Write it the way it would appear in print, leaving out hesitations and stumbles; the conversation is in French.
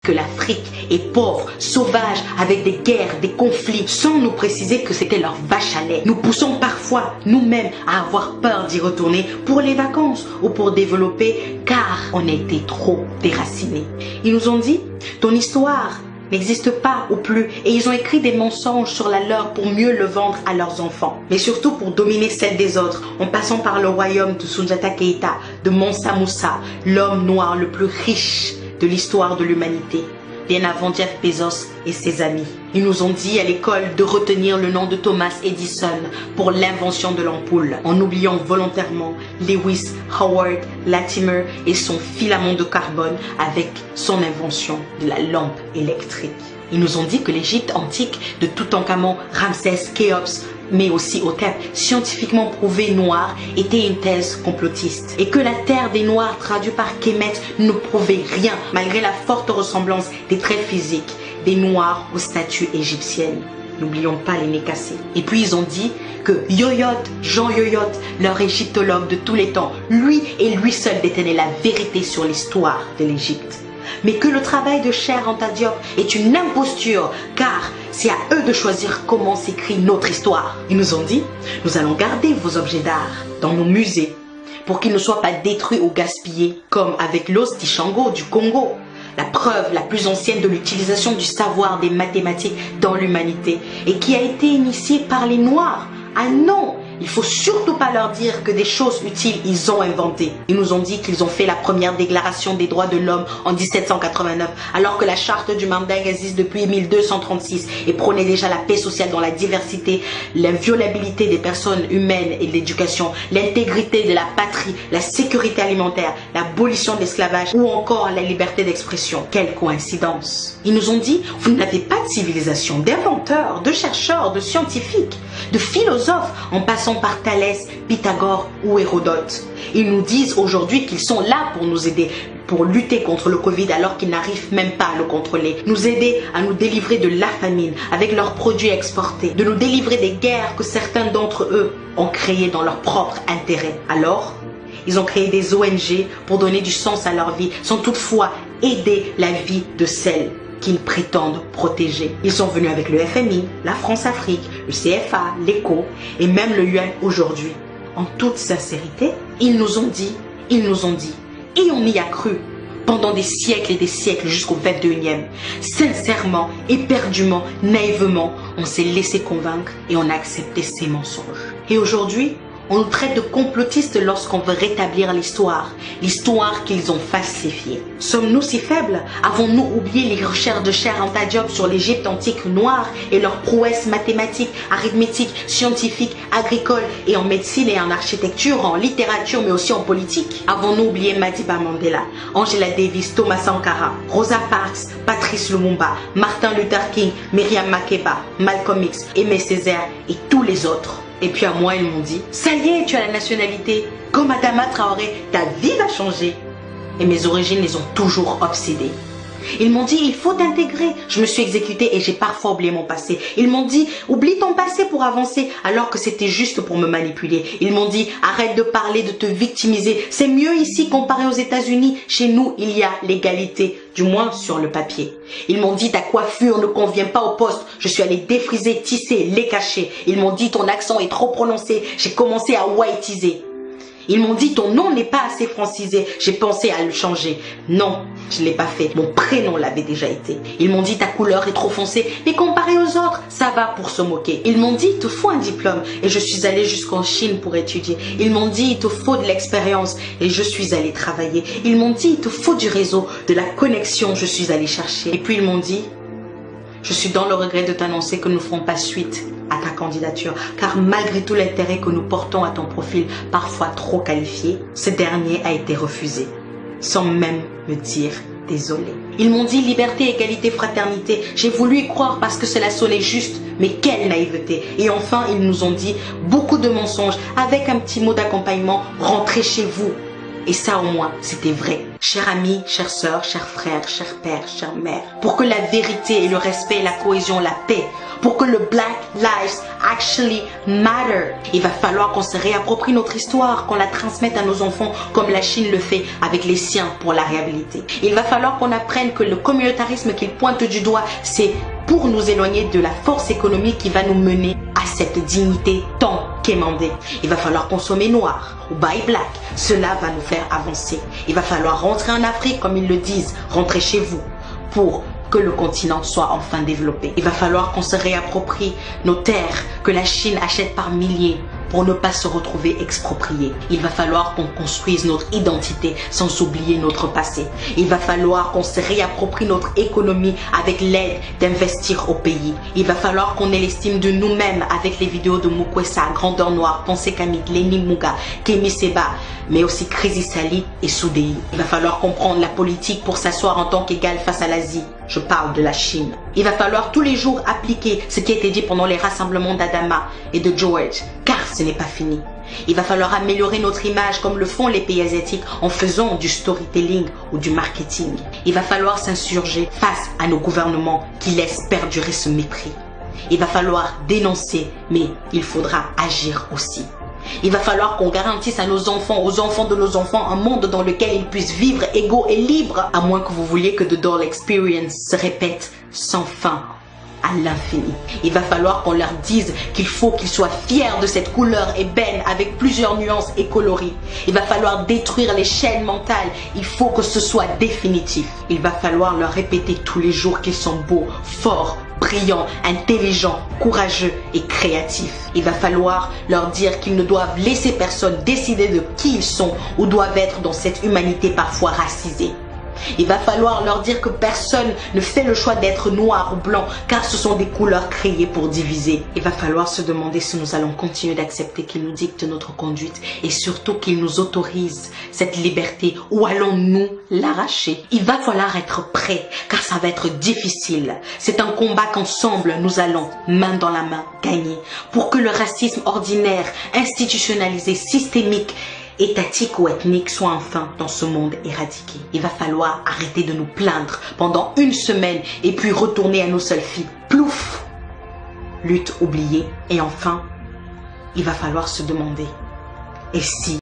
que l'Afrique est pauvre, sauvage, avec des guerres, des conflits, sans nous préciser que c'était leur vache à lait. Nous poussons parfois nous-mêmes à avoir peur d'y retourner pour les vacances ou pour développer, car on a été trop déracinés. Ils nous ont dit, ton histoire n'existe pas ou plus, et ils ont écrit des mensonges sur la leur pour mieux le vendre à leurs enfants, mais surtout pour dominer celle des autres, en passant par le royaume de Soundiata Keïta, de Mansa Moussa, l'homme noir le plus riche de l'histoire de l'humanité, bien avant Jeff Bezos et ses amis. Ils nous ont dit à l'école de retenir le nom de Thomas Edison pour l'invention de l'ampoule, en oubliant volontairement Lewis Howard Latimer et son filament de carbone avec son invention de la lampe électrique. Ils nous ont dit que l'Égypte antique de Toutankhamon, Ramsès, Khéops, mais aussi Hotep, scientifiquement prouvé noir, était une thèse complotiste. Et que la terre des Noirs, traduit par Kemet, ne prouvait rien, malgré la forte ressemblance des traits physiques des Noirs aux statues égyptiennes. N'oublions pas les nez cassés. Et puis ils ont dit que Yoyot, Jean Yoyot, leur égyptologue de tous les temps, lui et lui seul détenait la vérité sur l'histoire de l'Égypte. Mais que le travail de Cheikh Anta Diop est une imposture, car c'est à eux de choisir comment s'écrit notre histoire. Ils nous ont dit, nous allons garder vos objets d'art dans nos musées pour qu'ils ne soient pas détruits ou gaspillés, comme avec l'os d'Ishango du Congo, la preuve la plus ancienne de l'utilisation du savoir des mathématiques dans l'humanité et qui a été initiée par les Noirs. Ah non! Il faut surtout pas leur dire que des choses utiles ils ont inventées. Ils nous ont dit qu'ils ont fait la première déclaration des droits de l'homme en 1789, alors que la charte du Mandingue existe depuis 1236 et prônait déjà la paix sociale dans la diversité, l'inviolabilité des personnes humaines et de l'éducation, l'intégrité de la patrie, la sécurité alimentaire, l'abolition de l'esclavage ou encore la liberté d'expression. Quelle coïncidence! Ils nous ont dit, vous n'avez pas de civilisation, d'inventeurs, de chercheurs, de scientifiques, de philosophes, en passant par Thalès, Pythagore ou Hérodote. Ils nous disent aujourd'hui qu'ils sont là pour nous aider, pour lutter contre le Covid alors qu'ils n'arrivent même pas à le contrôler. Nous aider à nous délivrer de la famine avec leurs produits exportés, de nous délivrer des guerres que certains d'entre eux ont créées dans leur propre intérêt. Alors, ils ont créé des ONG pour donner du sens à leur vie, sans toutefois aider la vie de celles qu'ils prétendent protéger. Ils sont venus avec le FMI, la France-Afrique, le CFA, l'ECO et même le UN aujourd'hui. En toute sincérité, ils nous ont dit, et on y a cru pendant des siècles et des siècles jusqu'au 21e. Sincèrement, éperdument, naïvement, on s'est laissé convaincre et on a accepté ces mensonges. Et aujourd'hui, on nous traite de complotistes lorsqu'on veut rétablir l'histoire qu'ils ont falsifiée. Sommes-nous si faibles? Avons-nous oublié les recherches de Cheikh Anta Diop sur l'Égypte antique noire et leurs prouesses mathématiques, arithmétiques, scientifiques, agricoles et en médecine et en architecture, en littérature mais aussi en politique? Avons-nous oublié Madiba Mandela, Angela Davis, Thomas Sankara, Rosa Parks, Patrice Lumumba, Martin Luther King, Myriam Makeba, Malcolm X, Aimé Césaire et tous les autres? Et puis à moi, ils m'ont dit, ça y est, tu as la nationalité. Comme Adama Traoré, ta vie va changer. Et mes origines les ont toujours obsédées. Ils m'ont dit, il faut t'intégrer. Je me suis exécutée et j'ai parfois oublié mon passé. Ils m'ont dit, oublie ton passé pour avancer, alors que c'était juste pour me manipuler. Ils m'ont dit, arrête de parler, de te victimiser. C'est mieux ici comparé aux États-Unis. Chez nous, il y a l'égalité, du moins sur le papier. Ils m'ont dit, ta coiffure ne convient pas au poste. Je suis allée défriser, tisser, les cacher. Ils m'ont dit, ton accent est trop prononcé. J'ai commencé à whiteiser. Ils m'ont dit, ton nom n'est pas assez francisé. J'ai pensé à le changer. Non, je ne l'ai pas fait. Mon prénom l'avait déjà été. Ils m'ont dit, ta couleur est trop foncée. Mais comparé aux autres, ça va pour se moquer. Ils m'ont dit, il te faut un diplôme. Et je suis allée jusqu'en Chine pour étudier. Ils m'ont dit, il te faut de l'expérience. Et je suis allée travailler. Ils m'ont dit, il te faut du réseau, de la connexion. Je suis allée chercher. Et puis ils m'ont dit, je suis dans le regret de t'annoncer que nous ne ferons pas suite à ta candidature, car malgré tout l'intérêt que nous portons à ton profil, parfois trop qualifié, ce dernier a été refusé, sans même me dire désolé. Ils m'ont dit liberté, égalité, fraternité. J'ai voulu y croire parce que cela sonnait juste, mais quelle naïveté. Et enfin, ils nous ont dit beaucoup de mensonges, avec un petit mot d'accompagnement, rentrez chez vous. Et ça au moins, c'était vrai. Chers amis, chères sœurs, chers frères, chers pères, chères mères, pour que la vérité et le respect, la cohésion, la paix pour que le Black Lives Actually Matter. Il va falloir qu'on se réapproprie notre histoire, qu'on la transmette à nos enfants comme la Chine le fait avec les siens pour la réhabiliter. Il va falloir qu'on apprenne que le communautarisme qu'il pointe du doigt, c'est pour nous éloigner de la force économique qui va nous mener à cette dignité tant quémandée. Il va falloir consommer noir ou buy black. Cela va nous faire avancer. Il va falloir rentrer en Afrique, comme ils le disent, rentrer chez vous, pour que le continent soit enfin développé. Il va falloir qu'on se réapproprie nos terres que la Chine achète par milliers pour ne pas se retrouver expropriés. Il va falloir qu'on construise notre identité sans oublier notre passé. Il va falloir qu'on se réapproprie notre économie avec l'aide d'investir au pays. Il va falloir qu'on ait l'estime de nous-mêmes avec les vidéos de Mukwesa, Grandeur Noire, Pensée Kamit, Lenny Muga, Kemi Seba, mais aussi Crazy Sally et Soudei. Il va falloir comprendre la politique pour s'asseoir en tant qu'égal face à l'Asie. Je parle de la Chine. Il va falloir tous les jours appliquer ce qui a été dit pendant les rassemblements d'Adama et de George, car ce n'est pas fini. Il va falloir améliorer notre image comme le font les pays asiatiques en faisant du storytelling ou du marketing. Il va falloir s'insurger face à nos gouvernements qui laissent perdurer ce mépris. Il va falloir dénoncer, mais il faudra agir aussi. Il va falloir qu'on garantisse à nos enfants, aux enfants de nos enfants, un monde dans lequel ils puissent vivre égaux et libres, à moins que vous vouliez que The Doll Experience se répète sans fin à l'infini. Il va falloir qu'on leur dise qu'il faut qu'ils soient fiers de cette couleur ébène avec plusieurs nuances et coloris. Il va falloir détruire les chaînes mentales. Il faut que ce soit définitif. Il va falloir leur répéter tous les jours qu'ils sont beaux, forts, brillants, intelligents, courageux et créatifs. Il va falloir leur dire qu'ils ne doivent laisser personne décider de qui ils sont ou doivent être dans cette humanité parfois racisée. Il va falloir leur dire que personne ne fait le choix d'être noir ou blanc car ce sont des couleurs créées pour diviser. Il va falloir se demander si nous allons continuer d'accepter qu'ils nous dictent notre conduite et surtout qu'ils nous autorisent cette liberté ou allons-nous l'arracher. Il va falloir être prêt car ça va être difficile. C'est un combat qu'ensemble nous allons, main dans la main, gagner pour que le racisme ordinaire, institutionnalisé, systémique, étatique ou ethnique soit enfin dans ce monde éradiqué. Il va falloir arrêter de nous plaindre pendant une semaine et puis retourner à nos seules filles. Plouf! Lutte oubliée. Et enfin, il va falloir se demander, et si